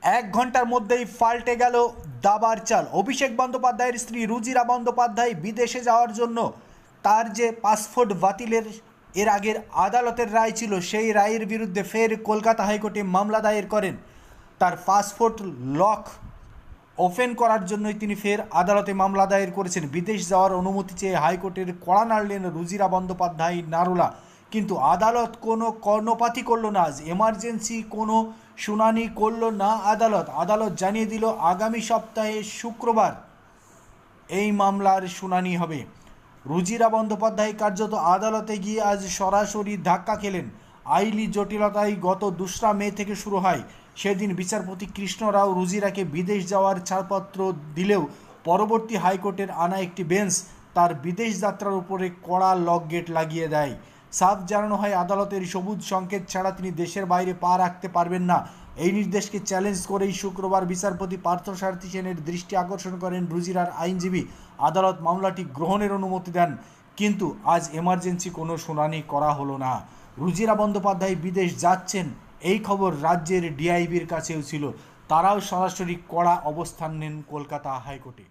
এক ঘন্টার মধ্যেই পাল্টে গেল দাবার চাল। অভিষেক বন্দ্যোপাধ্যায়ের স্ত্রী রুজিরা বন্দ্যোপাধ্যায় বিদেশে যাওয়ার জন্য তার যে পাসপোর্ট বাতিলের এর আগের আদালতের রায় ছিল, সেই রায়ের বিরুদ্ধে ফের কলকাতা হাইকোর্টে মামলা দায়ের করেন। তার পাসপোর্ট লক ওপেন করার জন্যই তিনি ফের আদালতে মামলা দায়ের করেছেন। বিদেশ যাওয়ার অনুমতি চেয়ে হাইকোর্টের কড়া নাড়লেন রুজিরা বন্দ্যোপাধ্যায় নারুলা, কিন্তু আদালত কোনো কর্ণপাতই করল না। আজ এমার্জেন্সি কোনো শুনানি করল না আদালত জানিয়ে দিল আগামী সপ্তাহে শুক্রবার এই মামলার শুনানি হবে। রুজিরা বন্দ্যোপাধ্যায় কার্যত আদালতে গিয়ে আজ সরাসরি ধাক্কা খেলেন। আইনি জটিলতায় গত 2রা মে থেকে শুরু হয়। সেদিন বিচারপতি কৃষ্ণ রাও রুজিরাকে বিদেশ যাওয়ার ছাড়পত্র দিলেও পরবর্তী হাইকোর্টের আনা একটি বেঞ্চ তার বিদেশ যাত্রার উপরে কড়া লক গেট লাগিয়ে দেয়। সাফ জানানো হয় আদালতের সবুজ সংকেত ছাড়া তিনি দেশের বাইরে পা রাখতে পারবেন না। এই নির্দেশকে চ্যালেঞ্জ করেই শুক্রবার বিচারপতি পার্থসারথী সেনের দৃষ্টি আকর্ষণ করেন রুজিরার আইনজীবী। আদালত মামলাটি গ্রহণের অনুমতি দেন, কিন্তু আজ এমার্জেন্সি কোনো শুনানি করা হলো না। রুজিরা বন্দ্যোপাধ্যায় বিদেশ যাচ্ছেন এই খবর রাজ্যের ডিআইবির কাছেও ছিল। তারাও সরাসরি কড়া অবস্থান নেন কলকাতা হাইকোর্টে।